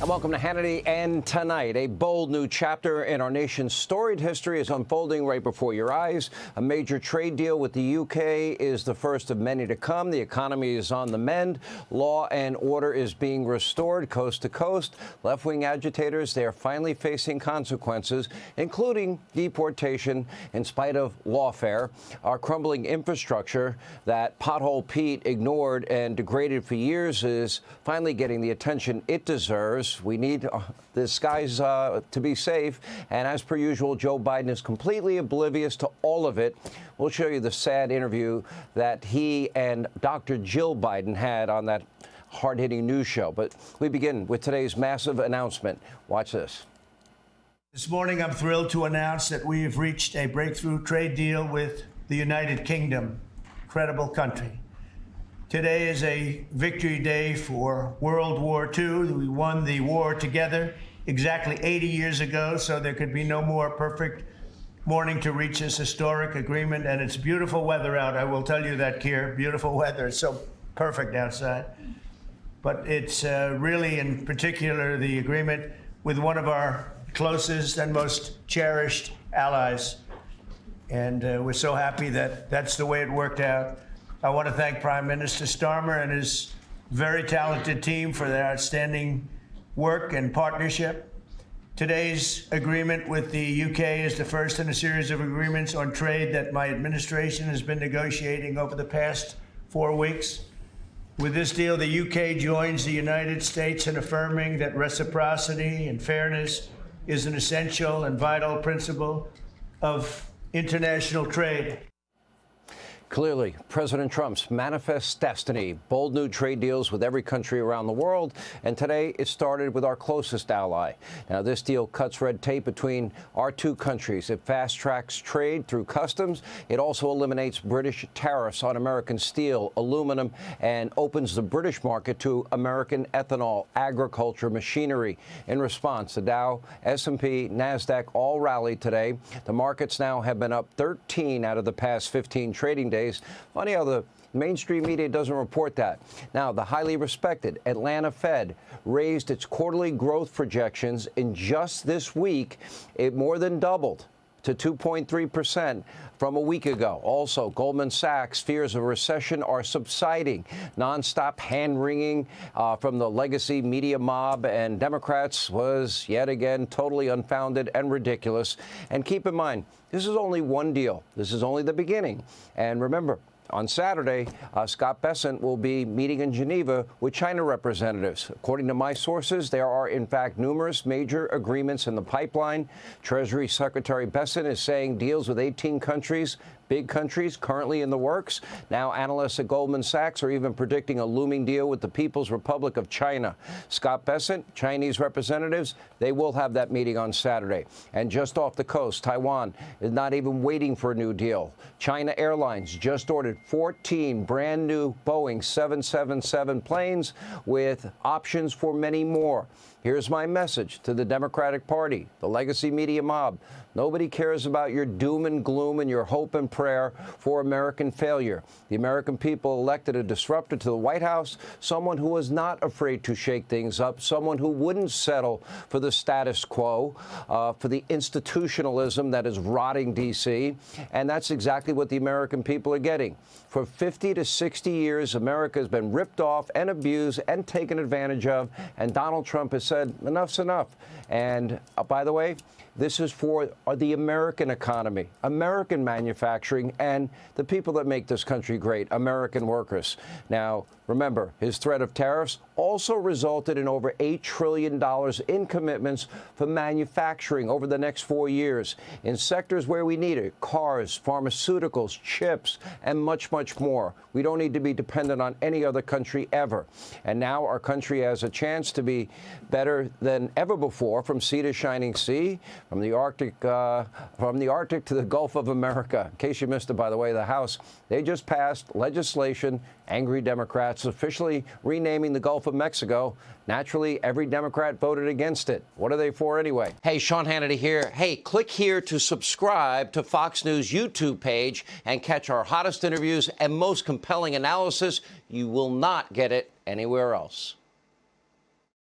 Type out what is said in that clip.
And welcome to Hannity. And tonight, a bold new chapter in our nation's storied history is unfolding right before your eyes. A major trade deal with the UK is the first of many to come. The economy is on the mend. Law and order is being restored coast to coast. Left-wing agitators, they are finally facing consequences, including deportation in spite of lawfare. Our crumbling infrastructure that Pothole Pete ignored and degraded for years is finally getting the attention it deserves. We need the skies to be safe. And as per usual, Joe Biden is completely oblivious to all of it. We'll show you the sad interview that he and Dr. Jill Biden had on that hard-hitting news show. But we begin with today's massive announcement. Watch this. This morning, I'm thrilled to announce that we have reached a breakthrough trade deal with the United Kingdom. Incredible country. Today is a victory day for World War II. We won the war together exactly 80 years ago, so there could be no more perfect morning to reach this historic agreement. And it's beautiful weather out. I will tell you that, Keir. Beautiful weather. It's so perfect outside. But it's really, in particular, the agreement with one of our closest and most cherished allies. And we're so happy that that's the way it worked out. I want to thank Prime Minister Starmer and his very talented team for their outstanding work and partnership. Today's agreement with the UK is the first in a series of agreements on trade that my administration has been negotiating over the past 4 weeks. With this deal, the UK joins the United States in affirming that reciprocity and fairness is an essential and vital principle of international trade. Clearly, President Trump's manifest destiny, bold new trade deals with every country around the world, and today it started with our closest ally. Now, this deal cuts red tape between our two countries. It fast-tracks trade through customs. It also eliminates British tariffs on American steel, aluminum, and opens the British market to American ethanol, agriculture, machinery. In response, the Dow, S&P, NASDAQ all rallied today. The markets now have been up 13 out of the past 15 trading days. Funny how the mainstream media doesn't report that. Now, the highly respected Atlanta Fed raised its quarterly growth projections in just this week. It more than doubled to 2.3% from a week ago. Also, Goldman Sachs fears of recession are subsiding. Nonstop hand-wringing from the legacy media mob and Democrats was yet again totally unfounded and ridiculous. And keep in mind, this is only one deal. This is only the beginning. And remember, on Saturday, Scott Bessent will be meeting in Geneva with China representatives. According to my sources, there are, in fact, numerous major agreements in the pipeline. Treasury Secretary Bessent is saying deals with 18 countries, big countries, currently in the works. Now, analysts at Goldman Sachs are even predicting a looming deal with the People's Republic of China. Scott Bessent, Chinese representatives, they will have that meeting on Saturday. And just off the coast, Taiwan is not even waiting for a new deal. China Airlines just ordered 14 brand new Boeing 777 planes with options for many more. Here's my message to the Democratic Party, the legacy media mob. Nobody cares about your doom and gloom and your hope and prayer for American failure. The American people elected a disruptor to the White House, someone who was not afraid to shake things up, someone who wouldn't settle for the status quo, for the institutionalism that is rotting D.C., and that's exactly what the American people are getting. For 50 to 60 years, America has been ripped off and abused and taken advantage of, and Donald Trump has said, enough's enough. And by the way, this is for the American economy, American manufacturing, and the people that make this country great, American workers. Now, remember, his threat of tariffs also resulted in over $8 trillion in commitments for manufacturing over the next 4 years in sectors where we need it: cars, pharmaceuticals, chips, and much, much more. We don't need to be dependent on any other country ever. And now our country has a chance to be better than ever before, from sea to shining sea, from the Arctic to the Gulf of America. In case you missed it, by the way, the House, they just passed legislation, angry Democrats officially renaming the Gulf of Mexico. Naturally, every Democrat voted against it. What are they for anyway? Hey, Sean Hannity here. Hey, click here to subscribe to Fox News YouTube page and catch our hottest interviews and most compelling analysis. You will not get it anywhere else.